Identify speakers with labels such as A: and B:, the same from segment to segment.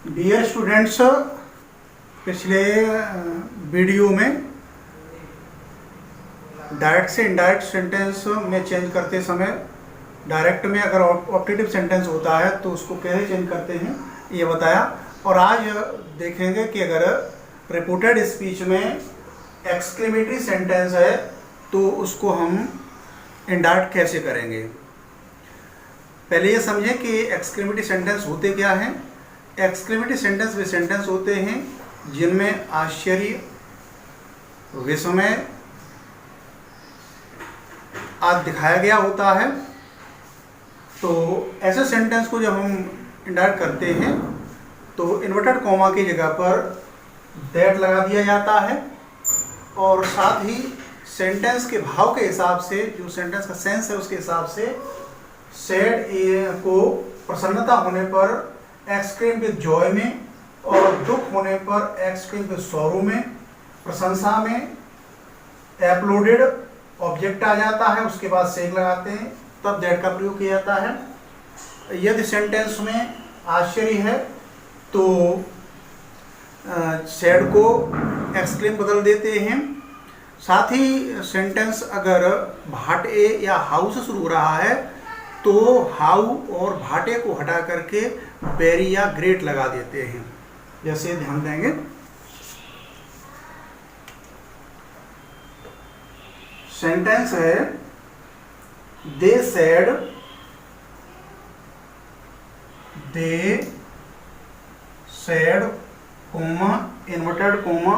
A: Dear students, पिछले video में direct से इनडायरेक्ट सेंटेंस में चेंज करते समय डायरेक्ट में अगर ऑप्टेटिव सेंटेंस होता है तो उसको कैसे चेंज करते हैं ये बताया। और आज देखेंगे कि अगर रिपोर्टेड स्पीच में एक्सक्लेमेटरी सेंटेंस है तो उसको हम इनडायरेक्ट कैसे करेंगे। पहले ये समझें कि एक्सक्लेमेटरी सेंटेंस होते क्या हैं। एक्सक्लेमेटरी सेंटेंस वे सेंटेंस होते हैं जिनमें आश्चर्य, विस्मय आदि दिखाया गया होता है। तो ऐसे सेंटेंस को जब हम इनडायरेक्ट करते हैं तो इन्वर्टेड कॉमा की जगह पर दैट लगा दिया जाता है और साथ ही सेंटेंस के भाव के हिसाब से, जो सेंटेंस का सेंस है उसके हिसाब से सैड को प्रसन्नता होने पर एक्सक्लेम विद जॉय में और दुख होने पर एक्सक्लेम विद सॉरो में, प्रशंसा में अपलोडेड ऑब्जेक्ट आ जाता है, उसके बाद सेक लगाते हैं तब दैट का प्रयोग किया जाता है। यदि सेंटेंस में आश्चर्य है तो सैड को एक्सक्लेम बदल देते हैं। साथ ही सेंटेंस अगर भाटे या हाउ से शुरू हो रहा है तो हाउ और भाटे को हटा करके वेरी या ग्रेट लगा देते हैं। जैसे ध्यान देंगे, सेंटेंस है they said comma inverted comma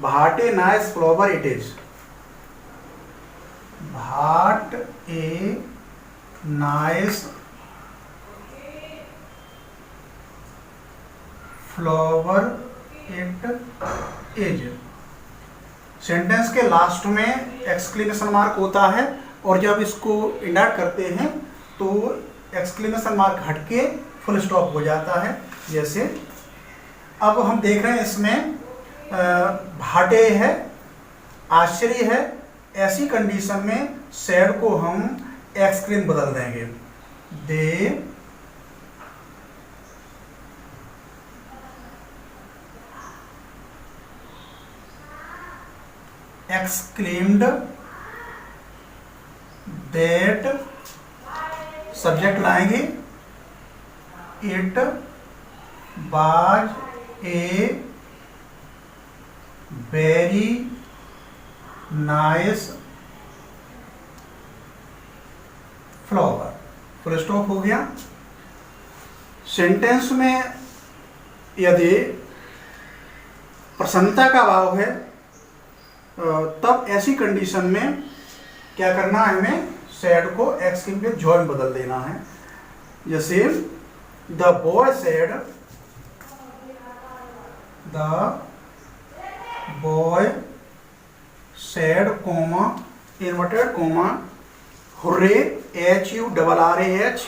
A: what a nice flower it is. What a nice flower it is. Sentence के लास्ट में एक्सक्लेमेशन मार्क होता है और जब इसको इंडायरेक्ट करते हैं तो एक्सक्लेमेशन मार्क हटके फुल स्टॉप हो जाता है। जैसे अब हम देख रहे हैं इसमें भाटे है, आश्चर्य है, ऐसी कंडीशन में सैड को हम एक्सक्लेम बदल देंगे। दे exclaimed that, सब्जेक्ट लाएंगे it was a very nice flower, full stop हो गया। सेंटेंस में यदि प्रसन्नता का भाव है तब ऐसी कंडीशन में क्या करना है, हमें सैड को एक्सक्लेम विद जॉय में बदल देना है। जैसे the boy sad comma inverted coma hurray HURRAH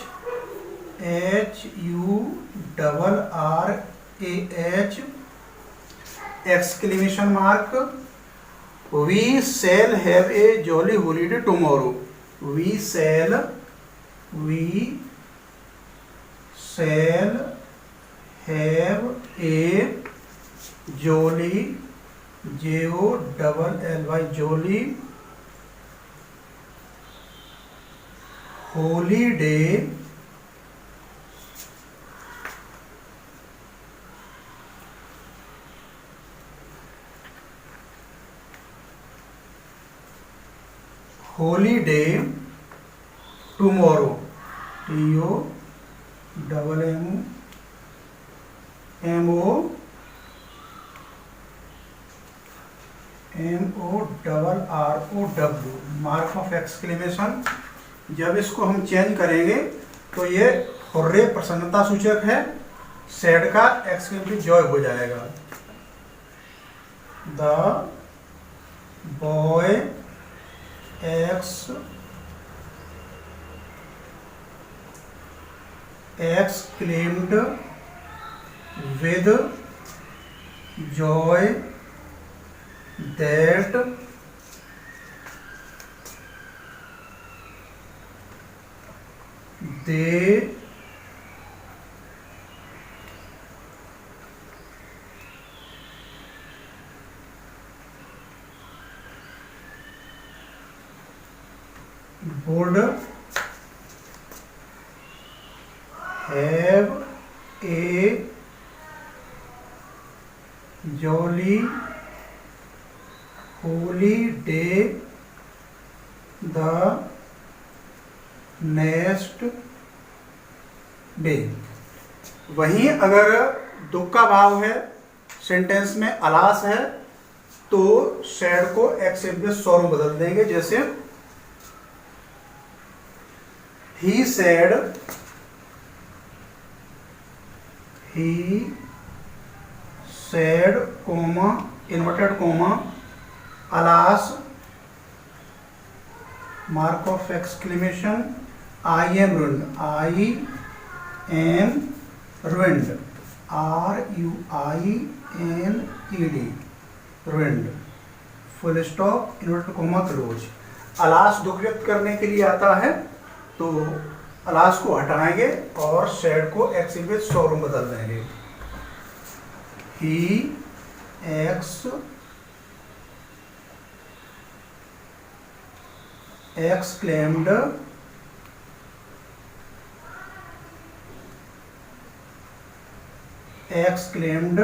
A: exclamation mark we shall have a jolly holiday tomorrow। we shall have a jolly JOLLY jolly holiday tomorrow TOMMORROW mark of exclamation. जब इसको हम change करेंगे तो ये hurray प्रसन्नता सूचक है, sad का एक्सक्लेम विद जॉय हो जाएगा। The boy exclaimed with joy that they would have a jolly holiday the next day। वहीं अगर दुख का भाव है, सेंटेंस में अलास है, तो सैड को एक्सेप्ट विद सॉरो बदल देंगे। जैसे ही said comma inverted comma alas mark of exclamation I am ruined RUINED ruined full stop inverted comma close. Alas दुख व्यक्त करने के लिए आता है, तो अलास को हटाएंगे और सैड को एक्सेप्ट विद सॉरो बदल देंगे। ही exclaimed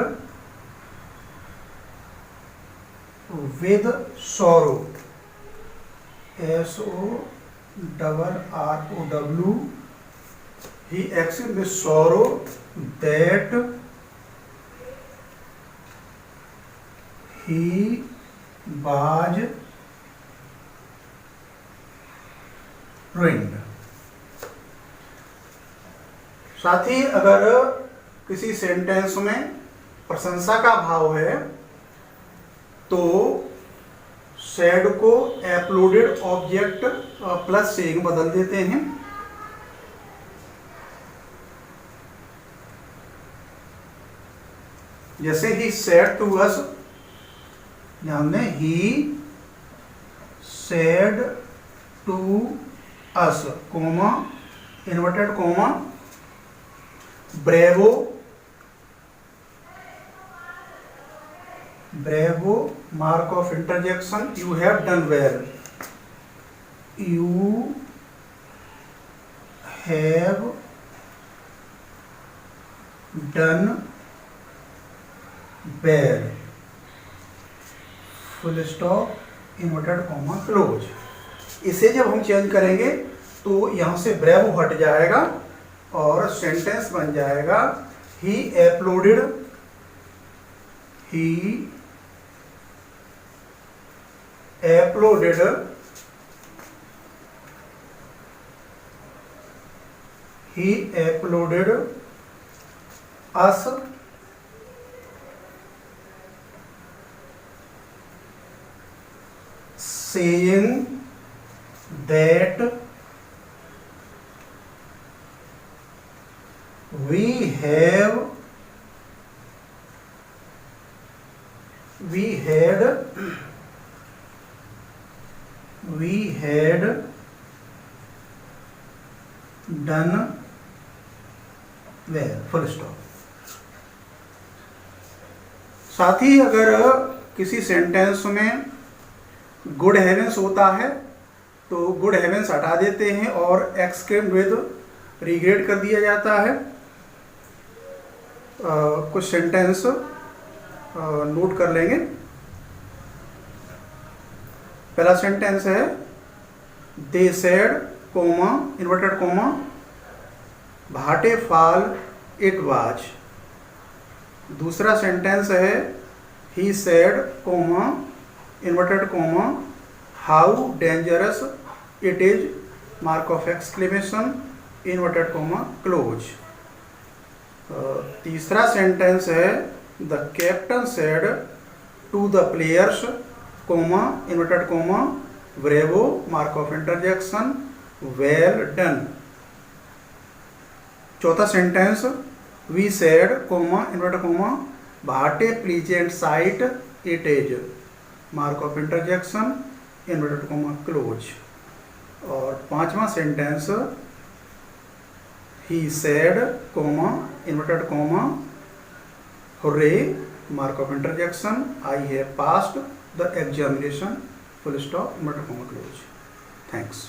A: with sorrow, SORROW, he exclaimed with sorrow that he was ruined। साथ ही अगर किसी सेंटेंस में प्रशंसा का भाव है, तो सैड को अपलोडेड ऑब्जेक्ट प्लस सेइंग बदल देते हैं। जैसे ही सेड टू अस, ध्यान दें, he said to us comma inverted comma bravo mark of interjection you have done well, you have done well full stop inverted comma close. इसे जब हम change करेंगे तो यहां से ब्रेवो हट जाएगा और सेंटेंस बन जाएगा he applauded us saying that we had done well full stop. साथ ही अगर किसी सेंटेंस में गुड हेवेंस होता है, तो गुड हेवेंस हटा देते हैं और एक्सक्लेम्ड विद रिग्रेट कर दिया जाता है। कुछ सेंटेंस नोट कर लेंगे। पहला सेंटेंस है they said comma inverted comma what a fall it was. दूसरा सेंटेंस है he said comma inverted comma how dangerous it is mark of exclamation inverted comma close. तीसरा सेंटेंस है the captain said to the players comma inverted comma bravo mark of interjection well done. चौथा sentence we said comma inverted comma what a pleasant sight it is mark of interjection inverted comma close. और पांचवा sentence he said comma inverted comma hooray mark of interjection I have passed the examination full stop inverted comma close। Thanks।